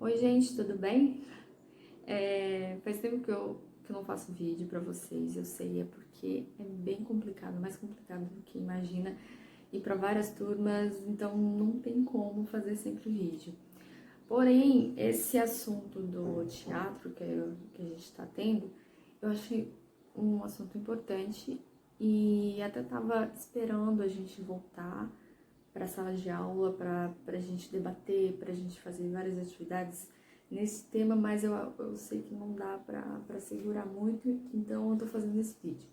Oi, gente, tudo bem? Faz tempo que eu não faço vídeo pra vocês, eu sei, é porque é bem complicado, mais complicado do que imagina, e para várias turmas, então não tem como fazer sempre vídeo. Porém, esse assunto do teatro que a gente está tendo, eu achei um assunto importante e até estava esperando a gente voltar para a sala de aula, para a gente debater, para a gente fazer várias atividades nesse tema, mas eu sei que não dá para segurar muito, então eu tô fazendo esse vídeo.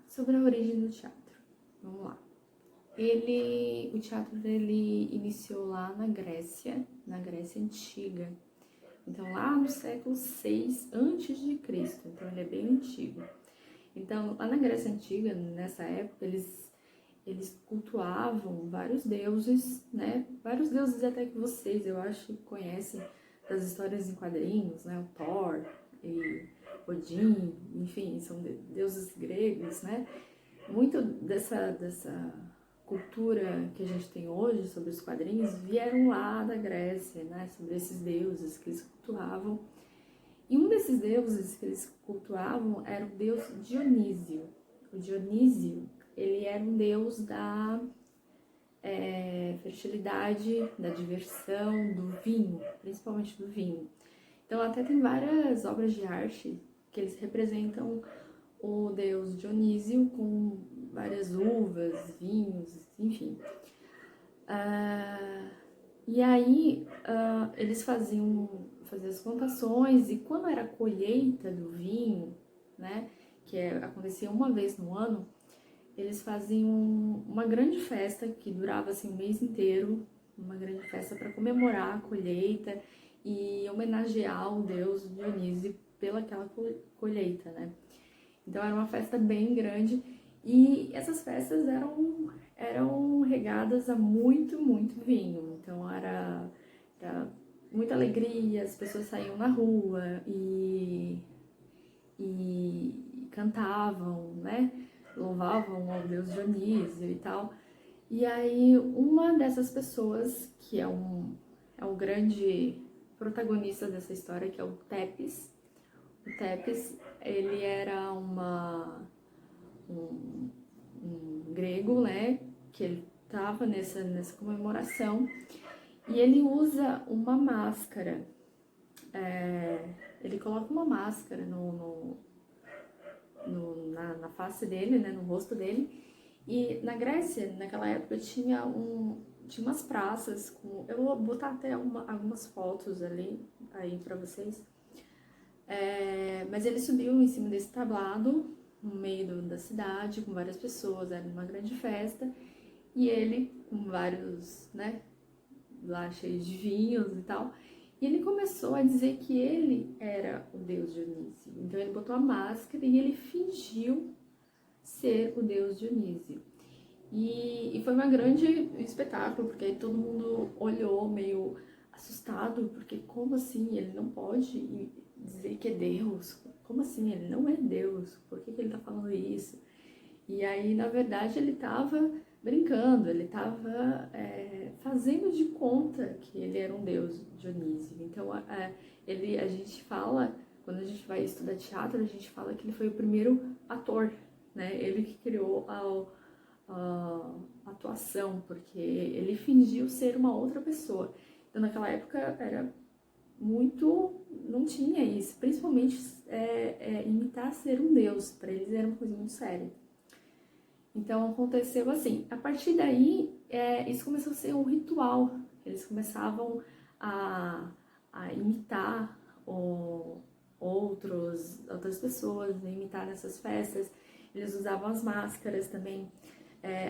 Sobre a origem do teatro, vamos lá. O teatro dele iniciou lá na Grécia Antiga. Então lá no século 6 antes de Cristo, então ele é bem antigo. Então lá na Grécia Antiga, nessa época, eles cultuavam vários deuses, né? Vários deuses até que vocês, eu acho, que conhecem das histórias em quadrinhos, né? O Thor e Odin, enfim, são deuses gregos, né? Muito dessa cultura que a gente tem hoje sobre os quadrinhos vieram lá da Grécia, né? Sobre esses deuses que eles cultuavam. E um desses deuses que eles cultuavam era o deus Dionísio. O Dionísio, ele era um deus da fertilidade, da diversão, do vinho, principalmente do vinho. Então até tem várias obras de arte que eles representam o deus Dionísio com várias uvas, vinhos, enfim. E aí eles faziam as plantações e quando era a colheita do vinho, né, acontecia uma vez no ano, eles faziam uma grande festa que durava assim um mês inteiro, uma grande festa para comemorar a colheita e homenagear o deus Dionísio pelaquela colheita, né? Então era uma festa bem grande e essas festas eram regadas a muito vinho. Então era muita alegria, as pessoas saíam na rua e cantavam, né? Louvavam ao deus Dionísio e tal. E aí uma dessas pessoas, que é um grande protagonista dessa história, que é o Tepes. O Tepes, ele era um grego, né? Que ele estava nessa comemoração e ele usa uma máscara. Ele coloca uma máscara na face dele, né, no rosto dele. E na Grécia, naquela época, tinha umas praças com... Eu vou botar até algumas fotos ali aí pra vocês. Mas ele subiu em cima desse tablado, no meio da cidade, com várias pessoas, era uma grande festa. E ele, com vários, né, lá cheios de vinhos e tal, e ele começou a dizer que ele era o deus Dionísio. Então ele botou a máscara e ele fingiu ser o deus Dionísio. E foi um grande espetáculo, porque aí todo mundo olhou meio assustado, porque como assim? Ele não pode dizer que é Deus. Como assim? Ele não é Deus. Por que ele tá falando isso? E aí, na verdade, ele tava brincando, ele tava fazendo de conta que ele era um deus, Dionísio. Então, a gente fala, quando a gente vai estudar teatro, a gente fala que ele foi o primeiro ator, né? Ele que criou a atuação, porque ele fingiu ser uma outra pessoa. Então, naquela época, era muito... não tinha isso, principalmente imitar ser um deus, para eles era uma coisa muito séria. Então aconteceu assim, a partir daí isso começou a ser um ritual, eles começavam a imitar outras pessoas, a imitar nessas festas, eles usavam as máscaras também,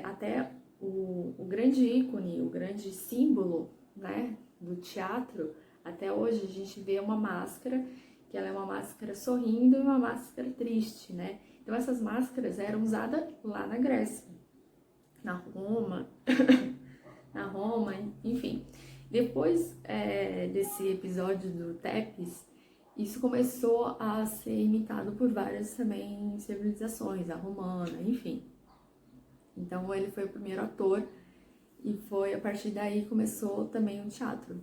até o grande ícone, o grande símbolo, né, do teatro, até hoje a gente vê uma máscara, que ela é uma máscara sorrindo e uma máscara triste, né? Então essas máscaras eram usadas lá na Grécia, na Roma, enfim. Depois desse episódio do Tepes, isso começou a ser imitado por várias também civilizações, a romana, enfim. Então ele foi o primeiro ator E foi a partir daí que começou também o teatro.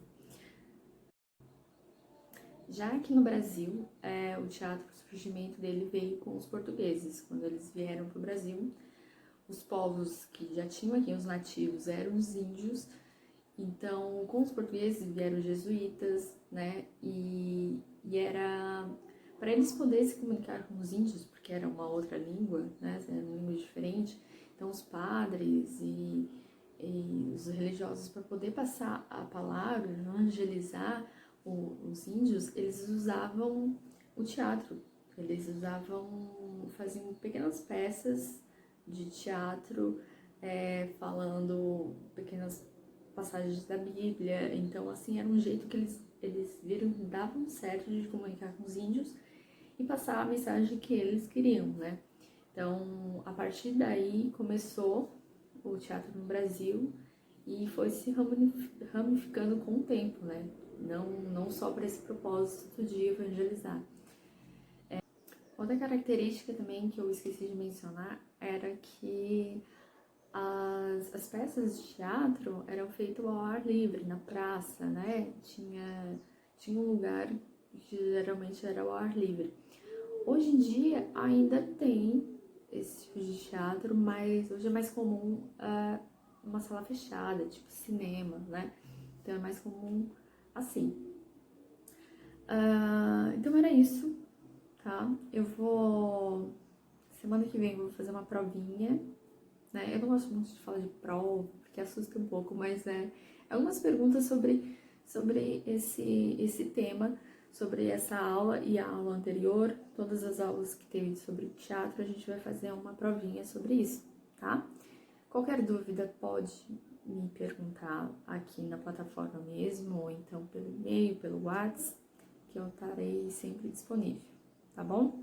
Já aqui no Brasil, o teatro, o surgimento dele veio com os portugueses. Quando eles vieram para o Brasil, os povos que já tinham aqui, os nativos, eram os índios. Então, com os portugueses vieram os jesuítas, né? E era para eles poderem se comunicar com os índios, porque era uma outra língua, né? Era uma língua diferente. Então, os padres e os religiosos, para poder passar a palavra, evangelizar os índios, eles usavam o teatro. Eles faziam pequenas peças de teatro, falando pequenas passagens da Bíblia. Então, assim, era um jeito que eles viram que davam certo de comunicar com os índios e passar a mensagem que eles queriam, né? Então, a partir daí começou o teatro no Brasil e foi se ramificando com o tempo, né? Não só para esse propósito de evangelizar. Outra característica também que eu esqueci de mencionar era que as peças de teatro eram feitas ao ar livre, na praça, né? Tinha um lugar que geralmente era ao ar livre. Hoje em dia ainda tem esse tipo de teatro, mas hoje é mais comum uma sala fechada, tipo cinema, né? Então é mais comum assim. Então era isso, tá? Semana que vem eu vou fazer uma provinha, né? Eu não gosto muito de falar de prova, porque assusta um pouco, mas algumas perguntas sobre esse tema, sobre essa aula e a aula anterior, todas as aulas que teve sobre teatro, a gente vai fazer uma provinha sobre isso, tá? Qualquer dúvida pode me perguntar aqui na plataforma mesmo, ou então pelo e-mail, pelo WhatsApp, que eu estarei sempre disponível, tá bom?